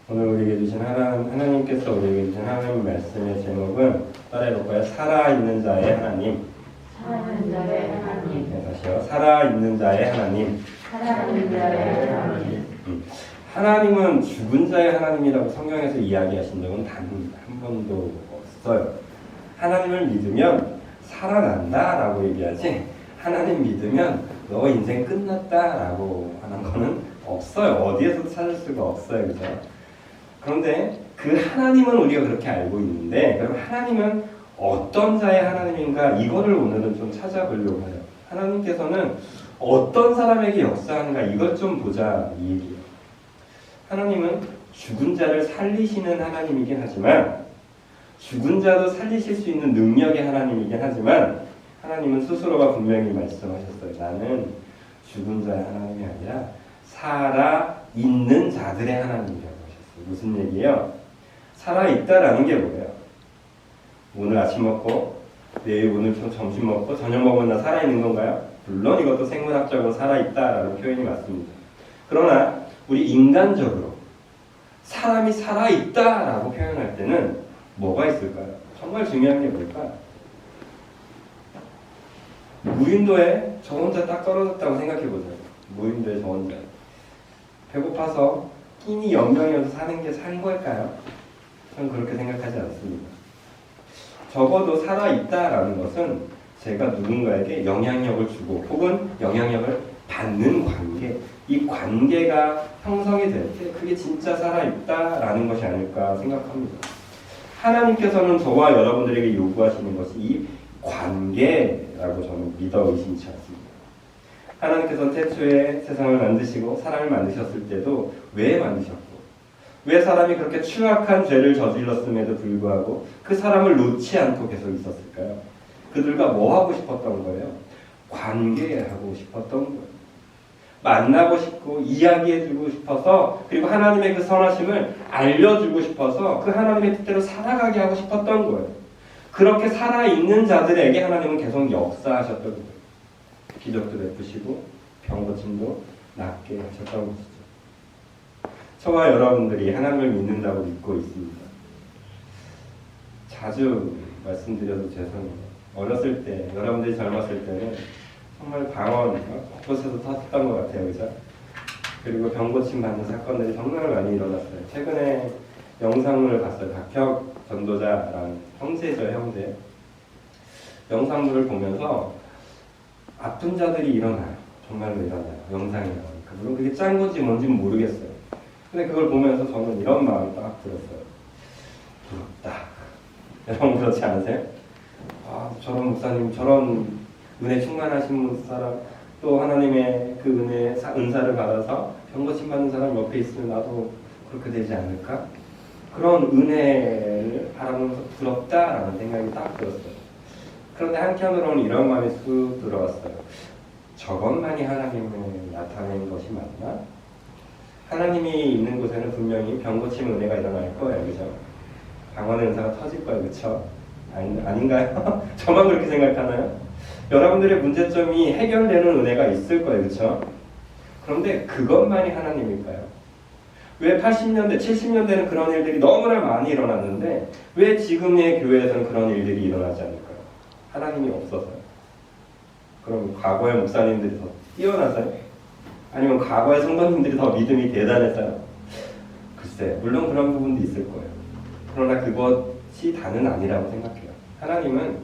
오늘 우리에게 주신 하나님께서 우리에게 주신 하나님 말씀의 제목은 따라해볼까요? 살아있는 자의 하나님. 살아있는 자의 하나님. 네, 다시요. 살아있는 자의 하나님. 살아있는 자의 하나님. 하나님은 죽은 자의 하나님이라고 성경에서 이야기하신 적은 단 한 번도 없어요. 하나님을 믿으면 살아난다라고 얘기하지, 하나님 믿으면 너 인생 끝났다라고 하는 거는 없어요. 어디에서도 찾을 수가 없어요. 그죠? 그런데 그 하나님은 우리가 그렇게 알고 있는데, 그럼 하나님은 어떤 자의 하나님인가, 이거를 오늘은 좀 찾아보려고 해요. 하나님께서는 어떤 사람에게 역사하는가, 이걸 좀 보자, 이 얘기예요. 하나님은 죽은 자를 살리시는 하나님이긴 하지만, 죽은 자도 살리실 수 있는 능력의 하나님이긴 하지만, 하나님은 스스로가 분명히 말씀하셨어요. 나는 죽은 자의 하나님이 아니라 살아있는 자들의 하나님이라고 하셨어요. 무슨 얘기예요? 살아있다라는 게 뭐예요? 오늘 아침 먹고 내일 오늘 점심 먹고 저녁 먹으면 나 살아있는 건가요? 물론 이것도 생물학적으로 살아있다라는 표현이 맞습니다. 그러나 우리 인간적으로 사람이 살아있다라고 표현할 때는 뭐가 있을까요? 정말 중요한 게 뭘까요? 무인도에 저 혼자 딱 떨어졌다고 생각해보세요. 무인도에 저 혼자 배고파서 끼니 연명이어서 사는 게 산 걸까요? 저는 그렇게 생각하지 않습니다. 적어도 살아있다라는 것은 제가 누군가에게 영향력을 주고 혹은 영향력을 받는 관계, 이 관계가 형성이 될 때 그게 진짜 살아있다라는 것이 아닐까 생각합니다. 하나님께서는 저와 여러분들에게 요구하시는 것이 이 관계라고 저는 믿어 의심치 않습니다. 하나님께서는 태초에 세상을 만드시고 사람을 만드셨을 때도 왜 만드셨고, 왜 사람이 그렇게 추악한 죄를 저질렀음에도 불구하고 그 사람을 놓지 않고 계속 있었을까요? 그들과 뭐 하고 싶었던 거예요? 관계하고 싶었던 거예요. 만나고 싶고 이야기해주고 싶어서, 그리고 하나님의 그 선하심을 알려주고 싶어서 그 하나님의 뜻대로 살아가게 하고 싶었던 거예요. 그렇게 살아있는 자들에게 하나님은 계속 역사하셨던 거예요. 기적도 베푸시고 병고침도 낫게 하셨던 것이죠. 저와 여러분들이 하나님을 믿는다고 믿고 있습니다. 자주 말씀드려도 죄송해요. 어렸을 때, 여러분들이 젊었을 때는 정말 방언 곳곳에서 터졌던 것 같아요. 그죠? 그리고 병고침 받는 사건들이 정말 많이 일어났어요. 최근에 영상물을 봤어요. 박혁 전도자라는 형제죠, 형제. 영상물을 보면서 아픈 자들이 일어나요. 정말로 일어나요. 영상이 나오니까. 물론 그게 짠 건지 뭔지는 모르겠어요. 근데 그걸 보면서 저는 이런 마음이 딱 들었어요. 부럽다. 여러분 그렇지 않으세요? 아, 저런 목사님, 저런 은혜 충만하신 사람, 또 하나님의 그 은사를 받아서 병고침 받는 사람 옆에 있으면 나도 그렇게 되지 않을까? 그런 은혜를 바라보면서 부럽다라는 생각이 딱 들었어요. 그런데 한편으로는 이런 마음이 쑥 들어왔어요. 저것만이 하나님을 나타내는 것이 맞나? 하나님이 있는 곳에는 분명히 병고침 은혜가 일어날 거예요. 그죠? 방언의 은사가 터질 거예요. 그쵸? 아닌가요? 저만 그렇게 생각하나요? 여러분들의 문제점이 해결되는 은혜가 있을 거예요. 그쵸? 그런데 그것만이 하나님일까요? 왜 80년대, 70년대는 그런 일들이 너무나 많이 일어났는데 왜 지금의 교회에서는 그런 일들이 일어나지 않을까요? 하나님이 없어서요. 그럼 과거의 목사님들이 더 뛰어나서요? 아니면 과거의 성도님들이 더 믿음이 대단해서요? 글쎄, 물론 그런 부분도 있을 거예요. 그러나 그것이 다는 아니라고 생각해요. 하나님은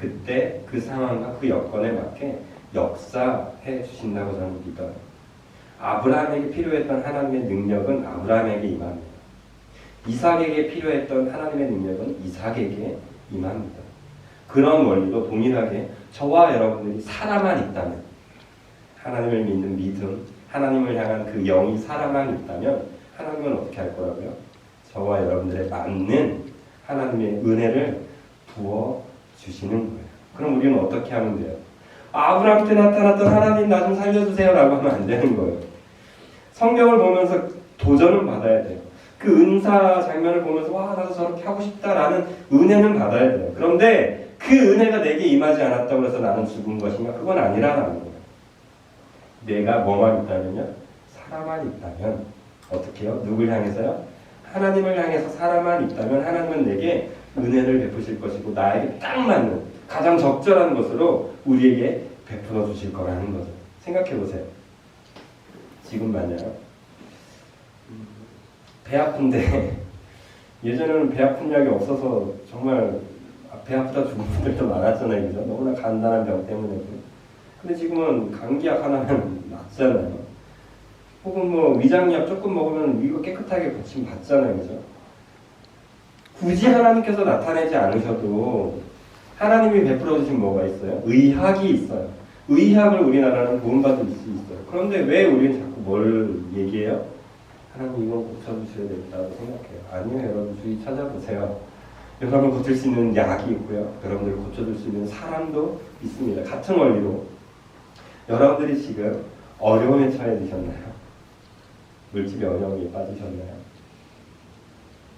그때 그 상황과 그 여건에 맞게 역사해 주신다고 저는 믿어요. 아브라함에게 필요했던 하나님의 능력은 아브라함에게 임합니다. 이삭에게 필요했던 하나님의 능력은 이삭에게 임합니다. 그런 원리도 동일하게 저와 여러분들이 살아만 있다면, 하나님을 믿는 믿음, 하나님을 향한 그 영이 살아만 있다면 하나님은 어떻게 할 거라고요? 저와 여러분들의 맞는 하나님의 은혜를 부어주시는 거예요. 그럼 우리는 어떻게 하면 돼요? 아브라함 때 나타났던 하나님 나 좀 살려주세요 라고 하면 안 되는 거예요. 성경을 보면서 도전은 받아야 돼요. 그 은사 장면을 보면서 와 나도 저렇게 하고 싶다라는 은혜는 받아야 돼요. 그런데 그 은혜가 내게 임하지 않았다고 해서 나는 죽은 것인가? 그건 아니라는 거예요. 내가 뭐만 있다면요? 사람만 있다면 어떻게 해요? 누굴 향해서요? 하나님을 향해서 사람만 있다면 하나님은 내게 은혜를 베푸실 것이고 나에게 딱 맞는 가장 적절한 것으로 우리에게 베풀어 주실 거라는 거죠. 생각해 보세요. 지금 만약 배 아픈데 예전에는 배 아픈 약이 없어서 정말 배 아프다 죽은 분들도 많았잖아요. 그죠? 너무나 간단한 병 때문에. 근데 지금은 감기약 하나면 낫잖아요. 혹은 뭐 위장약 조금 먹으면 이거 깨끗하게 고침 받잖아요. 그죠? 굳이 하나님께서 나타내지 않으셔도 하나님이 베풀어 주신 뭐가 있어요? 의학이 있어요. 의학을 우리나라는 도움받을 수 있어요. 그런데 왜 우리는 자꾸 뭘 얘기해요? 하나님 이건 고쳐주셔야 되겠다고 생각해요. 아니요, 여러분 주위 찾아보세요. 여러분 고칠 수 있는 약이 있고요. 여러분들 고쳐줄 수 있는 사람도 있습니다. 같은 원리로 여러분들이 지금 어려움에 처해드셨나요? 물질의 어려움에 빠지셨나요?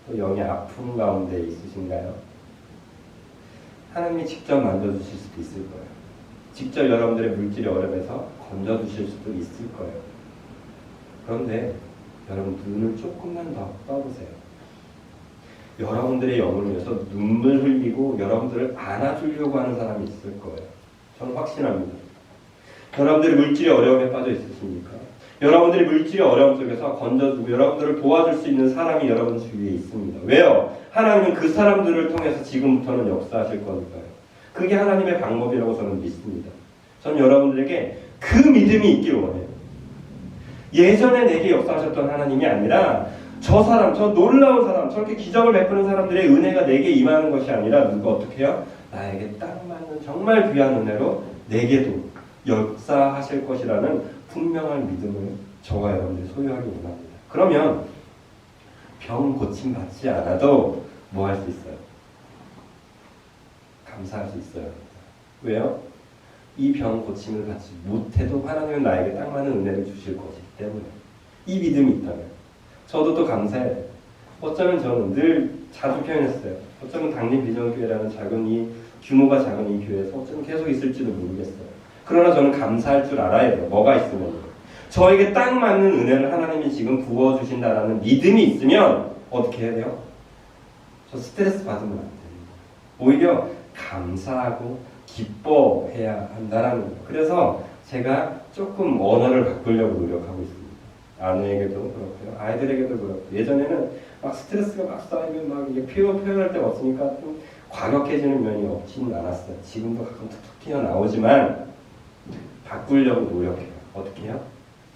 또 영의 아픔 가운데 있으신가요? 하나님이 직접 만져주실 수도 있을 거예요. 직접 여러분들의 물질의 어려움에서 건져주실 수도 있을 거예요. 그런데 여러분 눈을 조금만 더 떠보세요. 여러분들의 영을 위해서 눈물 흘리고 여러분들을 안아주려고 하는 사람이 있을 거예요. 저는 확신합니다. 여러분들이 물질의 어려움에 빠져 있으십니까? 여러분들이 물질의 어려움 속에서 건져주고 여러분들을 도와줄 수 있는 사람이 여러분 주위에 있습니다. 왜요? 하나님은 그 사람들을 통해서 지금부터는 역사하실 거니까요. 그게 하나님의 방법이라고 저는 믿습니다. 저는 여러분들에게 그 믿음이 있길 원해요. 예전에 내게 역사하셨던 하나님이 아니라 저 사람, 저 놀라운 사람, 저렇게 기적을 베푸는 사람들의 은혜가 내게 임하는 것이 아니라 누가 어떻게 해요? 나에게 딱 맞는 정말 귀한 은혜로 내게도 역사하실 것이라는 분명한 믿음을 저와 여러분들이 소유하기 원합니다. 그러면 병 고침 받지 않아도 뭐 할 수 있어요? 감사할 수 있어요. 왜요? 이 병 고침을 받지 못해도 하나님은 나에게 딱 맞는 은혜를 주실 것이기 때문에 이 믿음이 있다면 저도 또 감사해요. 어쩌면 저는 늘 자주 표현했어요. 어쩌면 당림비전교회라는 작은 이 규모가 작은 이 교회에서 어쩌면 계속 있을지도 모르겠어요. 그러나 저는 감사할 줄 알아야 돼요. 뭐가 있으면 저에게 딱 맞는 은혜를 하나님이 지금 부어주신다는 믿음이 있으면 어떻게 해야 돼요? 저 스트레스 받으면 안 됩니다. 오히려 감사하고 기뻐해야 한다는 거예요. 그래서 제가 조금 언어를 바꾸려고 노력하고 있습니다. 아내에게도 그렇고요. 아이들에게도 그렇고. 예전에는 막 스트레스가 막 쌓이면 막 이게 표현할 데가 없으니까 좀 과격해지는 면이 없지는 않았어요. 지금도 가끔 툭툭 튀어나오지만 바꾸려고 노력해요. 어떻게 해요?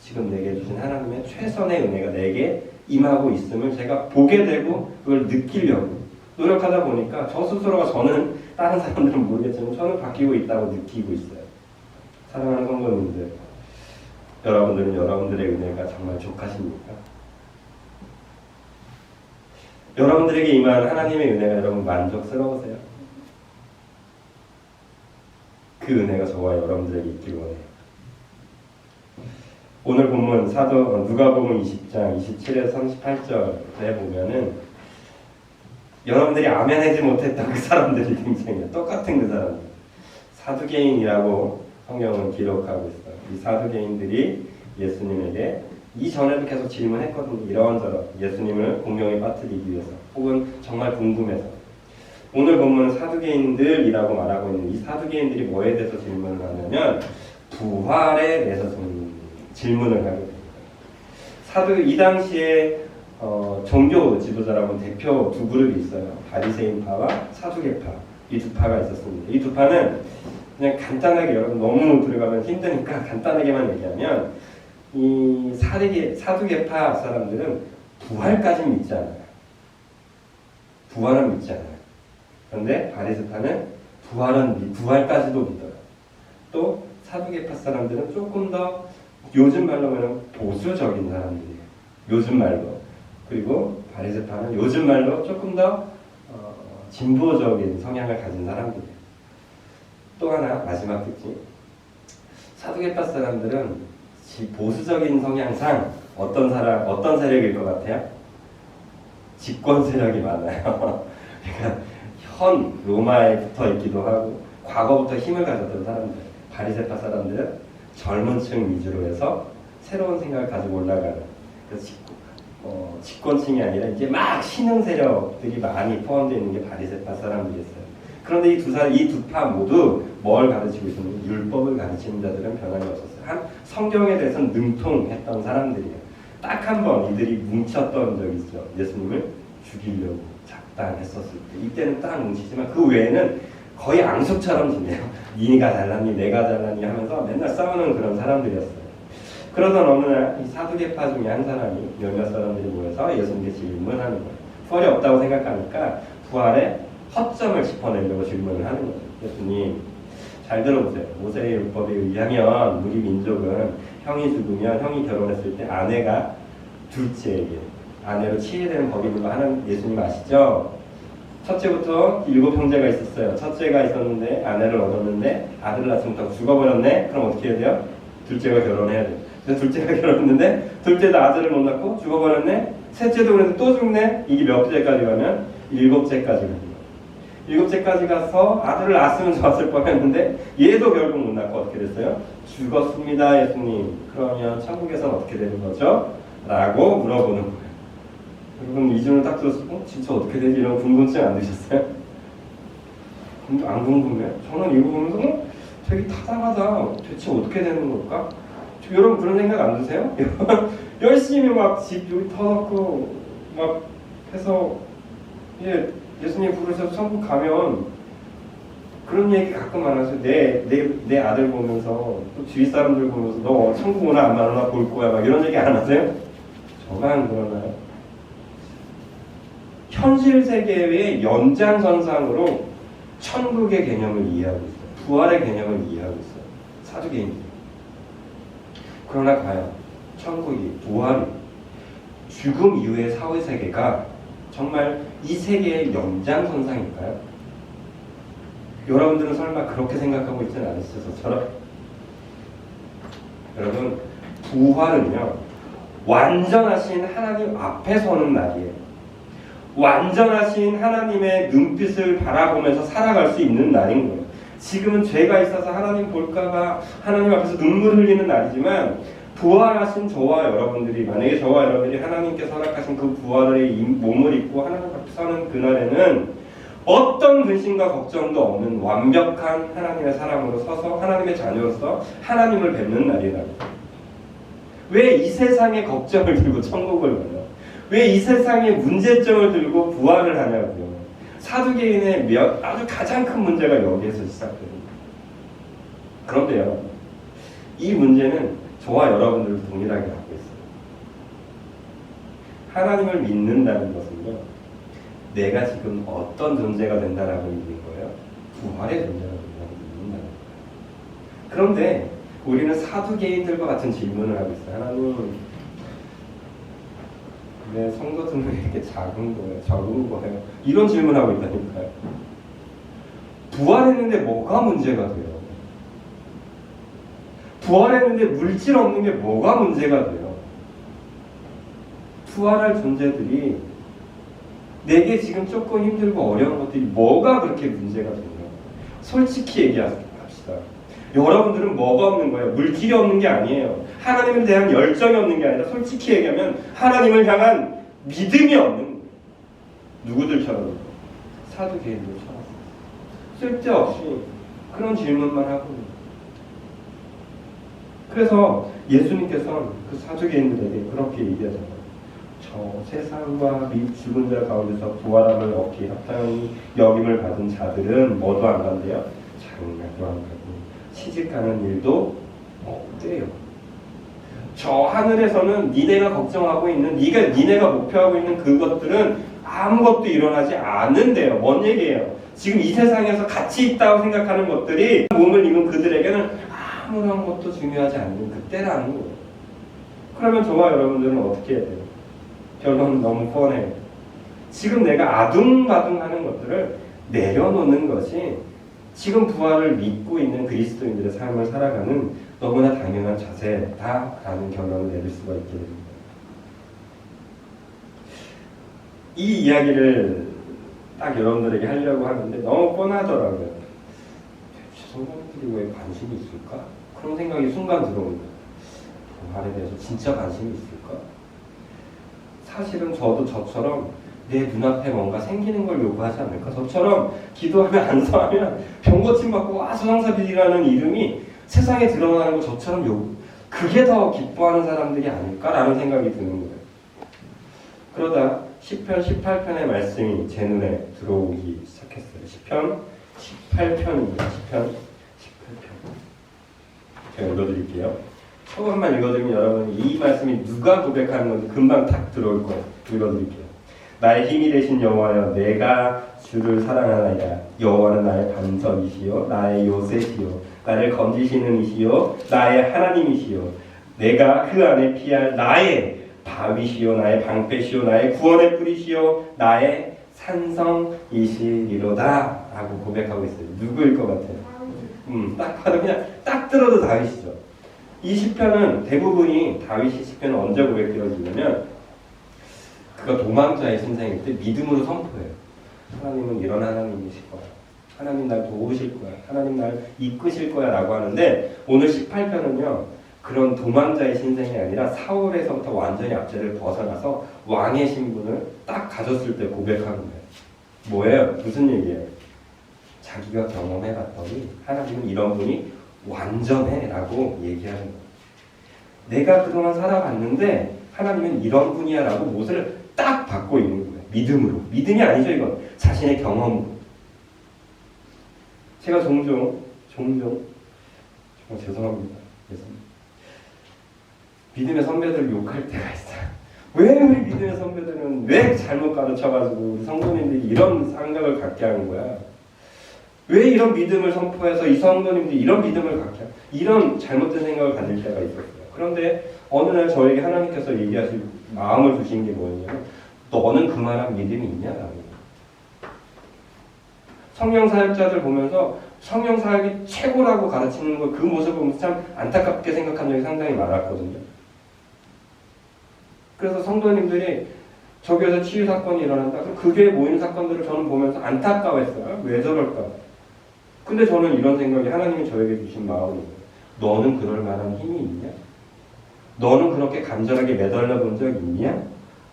지금 내게 주신 하나님의 최선의 은혜가 내게 임하고 있음을 제가 보게 되고 그걸 느끼려고 노력하다 보니까 저 스스로가 저는 다른 사람들은 모르겠지만 저는 바뀌고 있다고 느끼고 있어요. 사랑하는 성도님들, 여러분들은 여러분들의 은혜가 정말 족하십니까? 여러분들에게 임한 하나님의 은혜가 여러분 만족스러우세요? 그 은혜가 저와 여러분들에게 있길 원해요. 오늘 본문 누가복음 20장 27에서 38절에 보면은 여러분들이 아멘하지 못했던 그 사람들이 등장해요. 똑같은 그 사람들. 사두개인이라고 성경은 기록하고 있어요. 이 사두개인들이 예수님에게 이전에도 계속 질문했거든요. 이런저런 예수님을 공경에 빠뜨리기 위해서 혹은 정말 궁금해서. 오늘 본문은 사두개인들이라고 말하고 있는 이 사두개인들이 뭐에 대해서 질문을 하냐면 부활에 대해서 질문을 하게 됩니다. 이 당시에 종교 지도자라고 대표 두 그룹이 있어요. 바리새인파와 사두개파. 이 두 파가 있었습니다. 이 두 파는 그냥 간단하게 여러분 너무 들어가면 힘드니까 간단하게만 얘기하면 이 사두개파 사람들은 부활까지 믿지 않아요. 부활은 믿지 않아요. 그런데 바리새파는 부활까지도 믿어요. 또 사두개파 사람들은 조금 더 요즘 말로 하면 보수적인 사람들이에요. 요즘 말로. 그리고 바리새파는 요즘 말로 조금 더 진보적인 성향을 가진 사람들이에요. 또 하나 마지막 특징. 사두개파 사람들은 보수적인 성향상 어떤 세력일 것 같아요? 집권 세력이 많아요. 그러니까 현 로마에 붙어 있기도 하고 과거부터 힘을 가졌던 사람들. 바리새파 사람들은 젊은 층 위주로 해서 새로운 생각을 가지고 올라가는. 그래서 집권층이 아니라 이제 막 신흥 세력들이 많이 포함되어 있는 게 바리새파 사람들이었어요. 그런데 이 두 파 모두 뭘 가르치고 있었냐면 율법을 가르치는 자들은 변함이 없었어요. 한 성경에 대해서 능통했던 사람들이에요. 딱 한 번 이들이 뭉쳤던 적이 있죠. 예수님을 죽이려고 작당했었을 때. 이때는 딱 뭉치지만 그 외에는 거의 앙숙처럼 지내요. 니가 잘났니 내가 잘났니 하면서 맨날 싸우는 그런 사람들이었어요. 그러던 어느 날 이 사두개파 중에 한 사람이 몇몇 사람들이 모여서 예수님께 질문하는 거예요. 부활이 없다고 생각하니까 부활의 허점을 짚어내려고 질문을 하는 거예요. 예수님 잘 들어보세요. 모세의 율법에 의하면 우리 민족은 형이 죽으면 형이 결혼했을 때 아내가 둘째에게 아내로 취해되는 법이 있는 거 하는 예수님 아시죠? 첫째부터 7 형제가 있었어요. 첫째가 있었는데 아내를 얻었는데 아들을 낳았으면 죽어버렸네. 그럼 어떻게 해야 돼요? 둘째가 결혼해야 돼요. 그래서 둘째가 결혼했는데 둘째도 아들을 못 낳고 죽어버렸네. 셋째도 그래서 또 죽네. 이게 몇째까지 가면 7째까지 가요. 7째까지 가서 아들을 낳았으면 좋았을 뻔했는데 얘도 결국 못 낳고 어떻게 됐어요? 죽었습니다. 예수님. 그러면 천국에서는 어떻게 되는 거죠? 라고 물어보는 거예요. 여러분 이 질문 딱 들었을 때 진짜 어떻게 되지? 이런 궁금증 안 드셨어요? 안 궁금해요? 저는 이거 보면서 되게 타당하다. 대체 어떻게 되는 걸까? 여러분 그런 생각 안 드세요? 열심히 막 집 여기 터놓고 막 해서 예수님 부르셔서 천국 가면 그런 얘기 가끔 안 하세요. 내 아들 보면서 또 주위 사람들 보면서 너 천국 오나 안 오나 볼 거야 막 이런 얘기 안 하세요? 저만 그러나요? 현실 세계의 연장선상으로 천국의 개념을 이해하고 있어요. 부활의 개념을 이해하고 있어요. 사두개인들이. 그러나 과연 천국이, 부활이, 죽음 이후의 사회세계가 정말 이 세계의 연장선상일까요? 여러분들은 설마 그렇게 생각하고 있지는 않으시죠? 저처럼? 여러분, 부활은요 완전하신 하나님 앞에 서는 날이에요. 완전하신 하나님의 눈빛을 바라보면서 살아갈 수 있는 날인 거예요. 지금은 죄가 있어서 하나님 볼까봐 하나님 앞에서 눈물 흘리는 날이지만 부활하신 저와 여러분들이, 만약에 저와 여러분들이 하나님께서 허락하신 그 부활의 몸을 입고 하나님 앞에 서는 그날에는 어떤 근심과 걱정도 없는 완벽한 하나님의 사람으로 서서 하나님의 자녀로서 하나님을 뵙는 날이라고. 왜 이 세상의 걱정을 들고 천국을 가요? 왜 이 세상의 문제점을 들고 부활을 하냐고요. 사두개인의 아주 가장 큰 문제가 여기에서 시작됩니다. 그런데요, 이 문제는 저와 여러분들도 동일하게 갖고 있어요. 하나님을 믿는다는 것은요, 내가 지금 어떤 존재가 된다라고 믿는 거예요? 부활의 존재가 된다고 믿는다는 거예요. 그런데 우리는 사두개인들과 같은 질문을 하고 있어요. 하나님, 왜 성도들은 왜 이렇게 작은 거예요? 적은 거예요? 이런 질문하고 있다니까요. 부활했는데 뭐가 문제가 돼요? 부활했는데 물질 없는 게 뭐가 문제가 돼요? 부활할 존재들이 내게 지금 조금 힘들고 어려운 것들이 뭐가 그렇게 문제가 되냐? 솔직히 얘기합시다. 여러분들은 뭐가 없는 거예요? 물질이 없는 게 아니에요. 하나님에 대한 열정이 없는 게 아니라 솔직히 얘기하면 하나님을 향한 믿음이 없는 거예요. 누구들처럼? 사두개인들처럼. 쓸데없이 그런 질문만 하고. 그래서 예수님께서는 그 사두개인들에게 그렇게 얘기하잖아요. 저 세상과 죽은 자 가운데서 부활함을 얻기 합당히 여김을 받은 자들은 뭐도 안 간대요? 장가도 안 가고 시집가는 일도 없대요. 저 하늘에서는 니네가 걱정하고 있는, 니네가 목표하고 있는 그것들은 아무것도 일어나지 않는데요. 뭔 얘기예요? 지금 이 세상에서 가치 있다고 생각하는 것들이 몸을 입은 그들에게는 아무런 것도 중요하지 않는 그때라는 거예요. 그러면 저와 여러분들은 어떻게 해야 돼요? 결론은 너무 뻔해요. 지금 내가 아둥바둥하는 것들을 내려놓는 것이 지금 부활을 믿고 있는 그리스도인들의 삶을 살아가는 너무나 당연한 자세다라는 결론을 내릴 수가 있게 됩니다. 이 이야기를 딱 여러분들에게 하려고 하는데 너무 뻔하더라고요. 성도들이 왜 관심이 있을까? 그런 생각이 순간 들어옵니다. 부활에 대해서 진짜 관심이 있을까? 사실은 저도 저처럼 내 눈앞에 뭔가 생기는 걸 요구하지 않을까? 저처럼 기도하면 안서하면 병 고침 받고 와 수성사비라는 이름이 세상에 드러나는 거 저처럼 요구. 그게 더 기뻐하는 사람들이 아닐까라는 생각이 드는 거예요. 그러다 시편 18편의 말씀이 제 눈에 들어오기 시작했어요. 시편 18편입니다. 시편 18편. 제가 읽어드릴게요. 처음만 읽어드리면 여러분 이 말씀이 누가 고백하는 건지 금방 탁 들어올 거예요. 읽어드릴게요. 나의 힘이 되신 여호와여, 내가 주를 사랑하나이다. 여호와는 나의 반석이시요 나의 요새시요 나를 건지시는 이시요 나의 하나님이시요 내가 그 안에 피할 나의 바위시요 나의 방패시요 나의 구원의 뿌리시요 나의 산성이시리로다 라고 고백하고 있어요. 누구일 것 같아요? 딱 봐도 그냥 딱 들어도 다윗이죠. 이 시편은 대부분이 다윗이 시편은 언제 고백되어지냐면 그가 도망자의 신생일 때 믿음으로 선포해요. 하나님은 이런 하나님이실 거야. 하나님 날 도우실 거야. 하나님 날 이끄실 거야 라고 하는데 오늘 18편은요. 그런 도망자의 신생이 아니라 사울에서부터 완전히 압제를 벗어나서 왕의 신분을 딱 가졌을 때 고백하는 거예요. 뭐예요? 무슨 얘기예요? 자기가 경험해봤더니 하나님은 이런 분이 완전해 라고 얘기하는 거예요. 내가 그동안 살아봤는데 하나님은 이런 분이야 라고 못을 딱 받고 있는 거예요. 믿음으로. 믿음이 아니죠 이건. 자신의 경험으로. 제가 종종 정말 죄송합니다. 믿음의 선배들을 욕할 때가 있어요. 왜 우리 믿음의 선배들은 왜 잘못 가르쳐가지고 우리 성도님들이 이런 생각을 갖게 하는 거야? 왜 이런 믿음을 선포해서 이 성도님들이 이런 믿음을 갖게 하는 이런 잘못된 생각을 가질 때가 있었어요. 그런데 어느 날 저에게 하나님께서 얘기하실 마음을 주신 게 뭐였냐면 너는 그만한 믿음이 있냐라는 거예요. 성령 사역자들 보면서 성령 사역이 최고라고 가르치는 거 그 모습을 보면서 참 안타깝게 생각한 적이 상당히 많았거든요. 그래서 성도님들이 저 교회에서 치유 사건이 일어난다. 그럼 그 교회에 모이는 사건들을 저는 보면서 안타까워했어요. 왜 저럴까? 근데 저는 이런 생각이 하나님이 저에게 주신 마음이에요. 너는 그럴 만한 힘이 있냐? 너는 그렇게 간절하게 매달려 본 적 있냐?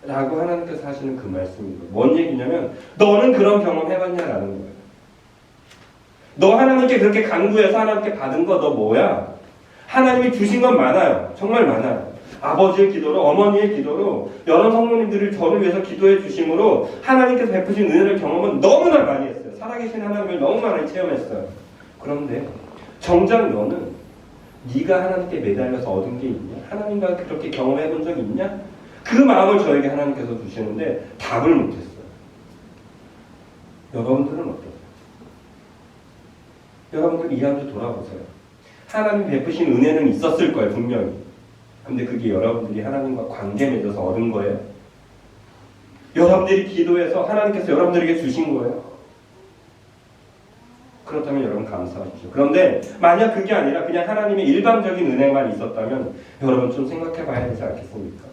라고 하나님께서 하시는 그 말씀이에요. 뭔 얘기냐면 너는 그런 경험 해봤냐라는 거예요. 너 하나님께 그렇게 간구해서 하나님께 받은 거 너 뭐야? 하나님이 주신 건 많아요. 정말 많아요. 아버지의 기도로 어머니의 기도로 여러 성도님들을 저를 위해서 기도해 주심으로 하나님께서 베푸신 은혜를 경험은 너무나 많이 했어요. 살아계신 하나님을 너무 많이 체험했어요. 그런데 정작 너는 네가 하나님께 매달려서 얻은 게 있냐? 하나님과 그렇게 경험해 본 적이 있냐? 그 마음을 저에게 하나님께서 주시는데 답을 못했어요. 여러분들은 어떠세요? 여러분들 이 한 주 돌아보세요. 하나님 베푸신 은혜는 있었을 거예요. 분명히. 근데 그게 여러분들이 하나님과 관계 맺어서 얻은 거예요? 여러분들이 기도해서 하나님께서 여러분들에게 주신 거예요? 그렇다면 여러분 감사하십시오. 그런데 만약 그게 아니라 그냥 하나님의 일방적인 은혜만 있었다면 여러분 좀 생각해 봐야 되지 않겠습니까?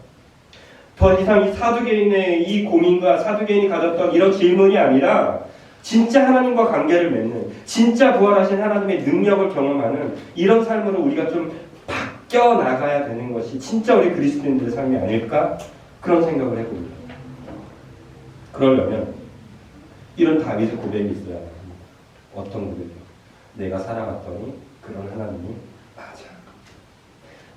더 이상 이 사두개인의 이 고민과 사두개인이 가졌던 이런 질문이 아니라 진짜 하나님과 관계를 맺는 진짜 부활하신 하나님의 능력을 경험하는 이런 삶으로 우리가 좀 바뀌어 나가야 되는 것이 진짜 우리 그리스도인들의 삶이 아닐까? 그런 생각을 해봅니다. 그러려면 이런 다윗의 고백이 있어야 합니다. 어떤 고백이요? 내가 살아봤더니 그런 하나님이 맞아.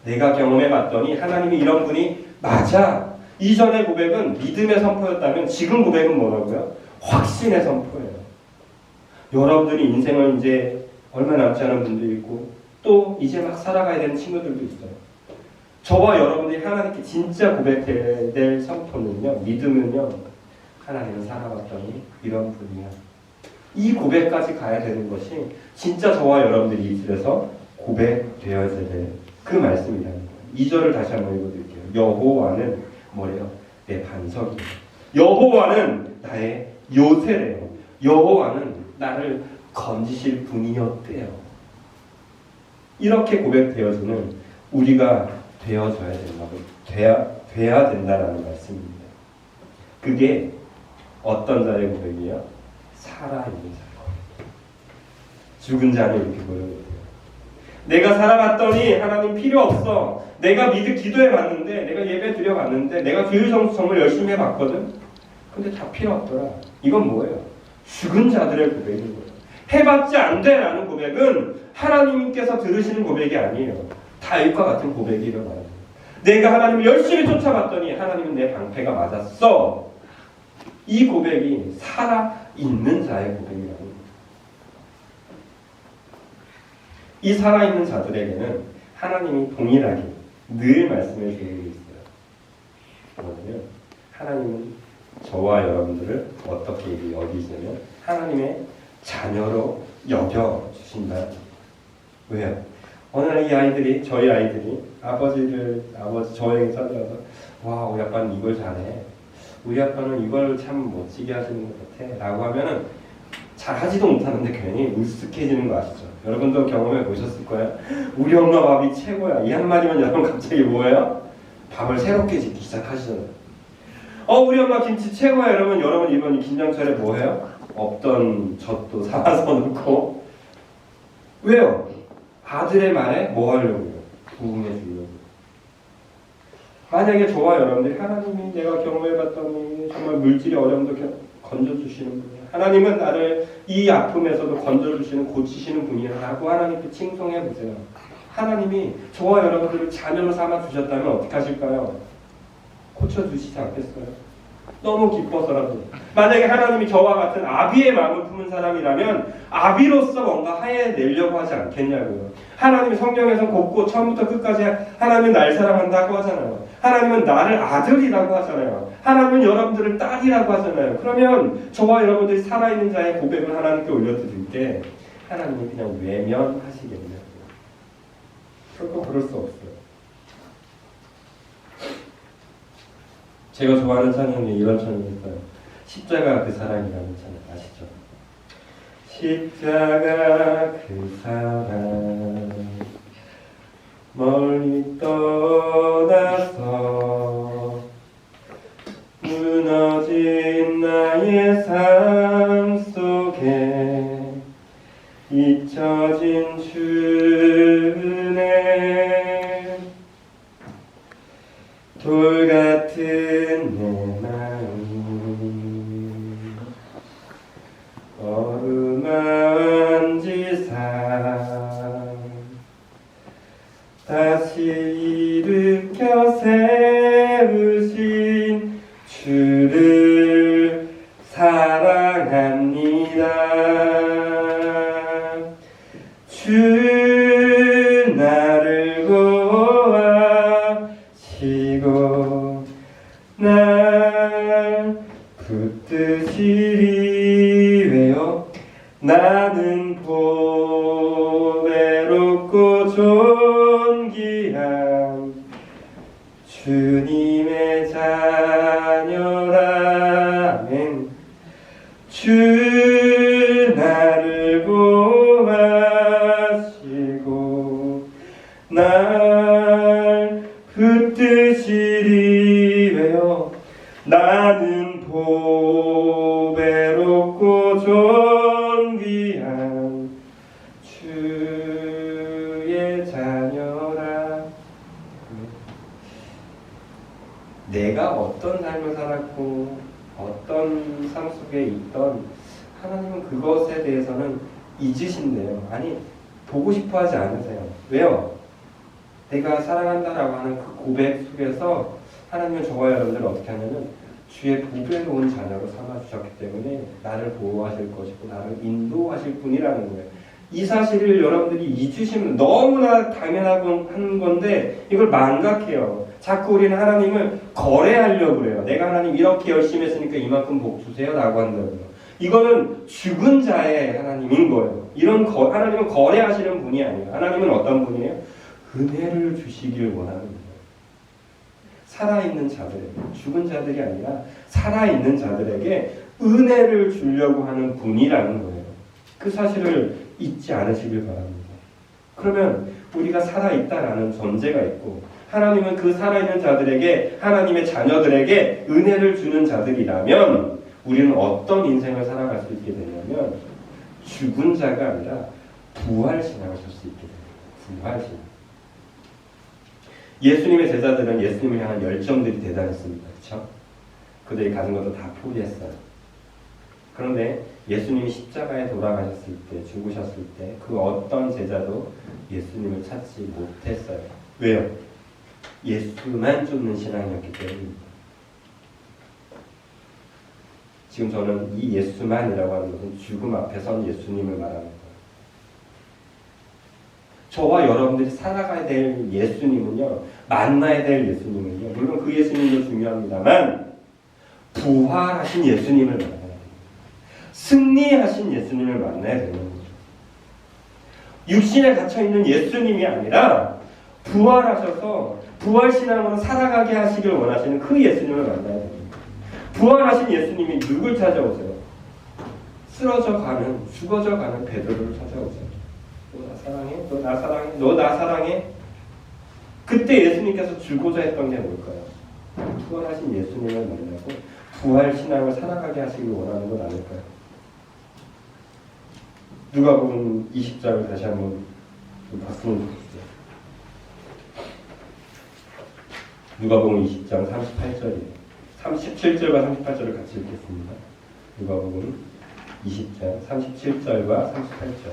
내가 경험해봤더니 하나님이 이런 분이 맞아. 이전의 고백은 믿음의 선포였다면 지금 고백은 뭐라고요? 확신의 선포예요. 여러분들이 인생을 이제 얼마 남지 않은 분들이 있고 또 이제 막 살아가야 되는 친구들도 있어요. 저와 여러분들이 하나님께 진짜 고백해야 될 선포는요. 믿음은요. 하나님은 살아봤더니 이런 분이야. 이 고백까지 가야 되는 것이 진짜 저와 여러분들이 이 집에서 고백되어야 될 그 말씀이라는 거예요. 2절을 다시 한번 읽어드릴게요. 여호와는 뭐래요? 내 반석이에요. 여호와는 나의 요새래요. 여호와는 나를 건지실 분이었대요. 이렇게 고백되어지는 우리가 되어져야 된다고 돼야 된다라는 말씀입니다. 그게 어떤 자의 고백이에요? 살아있는 자의 고백. 죽은 자는 이렇게 고백해요. 내가 살아봤더니 하나님 필요 없어. 내가 기도해 봤는데, 내가 예배 드려 봤는데, 내가 교육 성수 정말 열심히 해봤거든. 근데 다 필요 없더라. 이건 뭐예요? 죽은 자들의 고백인 거예요. 해봤지 안 돼라는 고백은 하나님께서 들으시는 고백이 아니에요. 다윗과 같은 고백이 일어나요. 내가 하나님을 열심히 쫓아봤더니 하나님은 내 방패가 맞았어. 이 고백이 살아있는 자의 고백이라는 거예요. 이 살아있는 자들에게는 하나님이 동일하게 늘 말씀해 주는 게 있어요. 뭐냐면 하나님은 저와 여러분들을 어떻게 여기시냐면 하나님의 자녀로 여겨주신다. 왜요? 어느 날 이 아이들이, 저희 아이들이 저에게 찾아와서 와, 우리 아빠는 이걸 잘해. 우리 아빠는 이걸 참 멋지게 하시는 것 같아. 라고 하면은 잘하지도 못하는데 괜히 으쓱해지는 거 아시죠? 여러분도 경험해 보셨을 거예요. 우리 엄마 밥이 최고야. 이 한마디만 여러분 갑자기 뭐예요? 밥을 새롭게 짓기 시작하시잖아요. 우리 엄마 김치 최고야. 여러분 이번 김장철에 뭐해요? 없던 젖도 사와서 넣고. 왜요? 아들의 말에 뭐 하려고요? 부응해 주려고. 만약에 저와 여러분들이 하나님이 내가 경험해봤더니 정말 물질의 어려움도 건져주시는 분이야. 하나님은 나를 이 아픔에서도 건져주시는, 고치시는 분이라고 하나님께 칭송해보세요. 하나님이 저와 여러분들을 자녀로 삼아주셨다면 어떻게 하실까요? 고쳐주시지 않겠어요? 너무 기뻐서라도. 만약에 하나님이 저와 같은 아비의 마음을 품은 사람이라면 아비로서 뭔가 하해내려고 하지 않겠냐고요. 하나님이 성경에서 곳곳 처음부터 끝까지 하나님은 날 사랑한다고 하잖아요. 하나님은 나를 아들이라고 하잖아요. 하나님은 여러분들을 딸이라고 하잖아요. 그러면 저와 여러분들이 살아있는 자의 고백을 하나님께 올려드릴 때 하나님이 그냥 외면하시겠냐고요. 결코 그럴 수 없어요. 제가 좋아하는 찬양이 이런 찬양이 있어요. 십자가 그 사랑이라는 찬양 아시죠? 십자가 그 사랑 멀리 떠나서 무너진 나의 삶 속에 잊혀진 주네 돌 같은 내 마음 어루만한 지상 다시 일으켜 세우신 주를 사랑합니다. 주 나를 보아시고 날 붙드시리 왜요? 나는 보배롭고 존귀한 주님의 자녀라면 주 나를 보아시고 날 붙드시리 왜요? 나는 보배롭고 존귀한 주의 자녀라. 내가 어떤 삶을 살았고 어떤 삶 속에 있던 하나님은 그것에 대해서는 잊으신대요. 아니 보고 싶어 하지 않으세요. 왜요? 내가 사랑한다라고 하는 그 고백 속에서 하나님은 저와 여러분들을 어떻게 하냐면 주의 보배로운 자녀로 삼아주셨기 때문에 나를 보호하실 것이고 나를 인도하실 분이라는 거예요. 이 사실을 여러분들이 잊으시면 너무나 당연하고 하는 건데 이걸 망각해요. 자꾸 우리는 하나님을 거래하려고 그래요. 내가 하나님 이렇게 열심히 했으니까 이만큼 복 주세요 라고 한다고요. 이거는 죽은 자의 하나님인 거예요. 하나님은 거래하시는 분이 아니에요. 하나님은 어떤 분이에요? 은혜를 주시길 원하는 거예요. 살아있는 자들에게, 죽은 자들이 아니라 살아있는 자들에게 은혜를 주려고 하는 분이라는 거예요. 그 사실을 잊지 않으시길 바랍니다. 그러면 우리가 살아있다라는 전제가 있고 하나님은 그 살아있는 자들에게 하나님의 자녀들에게 은혜를 주는 자들이라면 우리는 어떤 인생을 살아갈 수 있게 되냐면 죽은 자가 아니라 부활 신앙을 줄 수 있게 됩니다. 부활신앙. 예수님의 제자들은 예수님을 향한 열정들이 대단했습니다. 그렇죠? 그들이 가진 것도 다 포기했어요. 그런데 예수님이 십자가에 돌아가셨을 때, 죽으셨을 때 그 어떤 제자도 예수님을 찾지 못했어요. 왜요? 예수만 쫓는 신앙이었기 때문입니다. 지금 저는 이 예수만이라고 하는 것은 죽음 앞에 선 예수님을 말하는 거예요. 저와 여러분들이 살아가야 될 예수님은요, 만나야 될 예수님은요, 물론 그 예수님도 중요합니다만 부활하신 예수님을 만나야 됩니다. 승리하신 예수님을 만나야 되는 거죠. 육신에 갇혀있는 예수님이 아니라 부활하셔서 부활신앙으로 살아가게 하시길 원하시는 그 예수님을 만나야 됩니다. 부활하신 예수님이 누굴 찾아오세요? 쓰러져 가는, 죽어져 가는 베드로를 찾아오세요. 너 나 사랑해? 너 나 사랑해? 너 나 사랑해? 그때 예수님께서 주고자 했던 게 뭘까요? 부활하신 예수님을 만나고 부활신앙을 살아가게 하시길 원하는 건 아닐까요? 누가복음 20장을 다시 한번 좀 봤으면 좋겠어요. 누가복음 20장 38절이에요. 37절과 38절을 같이 읽겠습니다. 누가복음 20장 37절과 38절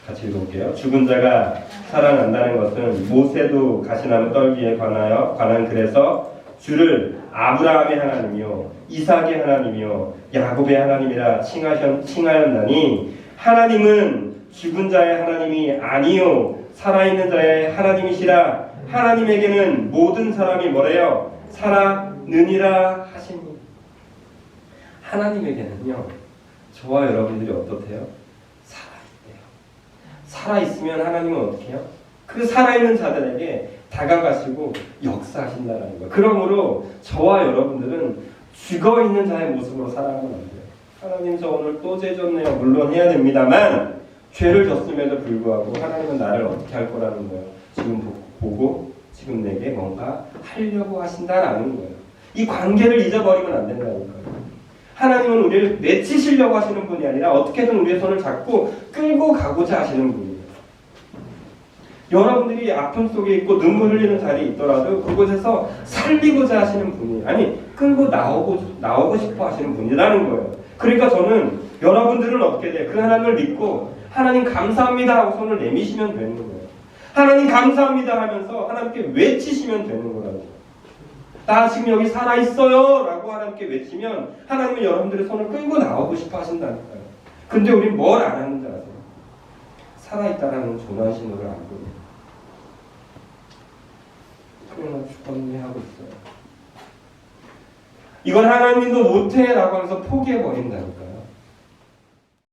같이 읽어볼게요. 죽은 자가 살아난다는 것은 모세도 가시나무 떨기에 관한 글에서 주를 아브라함의 하나님이요 이삭의 하나님이요 야곱의 하나님이라 칭하였나니 하나님은 죽은 자의 하나님이 아니요 살아있는 자의 하나님이시라. 하나님에게는 모든 사람이 뭐래요? 살아느니라 하시니. 하나님에게는요, 저와 여러분들이 어떻대요? 살아있대요. 살아있으면 하나님은 어떻게 해요? 그 살아있는 자들에게 다가가시고 역사하신다는 거예요. 그러므로 저와 여러분들은 죽어있는 자의 모습으로 살아가면 안 돼요. 하나님 저 오늘 또 죄 졌네요. 물론 해야 됩니다만 죄를 졌음에도 불구하고 하나님은 나를 어떻게 할 거라는 거예요. 지금 보고 지금 내게 뭔가 하려고 하신다라는 거예요. 이 관계를 잊어버리면 안 된다니까요. 하나님은 우리를 내치시려고 하시는 분이 아니라 어떻게든 우리의 손을 잡고 끌고 가고자 하시는 분이에요. 여러분들이 아픔 속에 있고 눈물 흘리는 자리에 있더라도 그곳에서 살리고자 하시는 분이 아니 끌고 나오고 싶어 하시는 분이라는 거예요. 그러니까 저는 여러분들은 어떻게 돼요? 그 하나님을 믿고 하나님 감사합니다 하고 손을 내미시면 되는 거예요. 하나님 감사합니다 하면서 하나님께 외치시면 되는 거라고. 나 지금 여기 살아있어요 라고 하나님께 외치면 하나님은 여러분들의 손을 끌고 나오고 싶어 하신다니까요. 근데 우린 뭘 안 하는지 아세요? 살아있다라는 조난 신호를 안 보여요. 그러나 죽었네 하고 있어요. 이건 하나님도 못해 라고 하면서 포기해버린다니까요.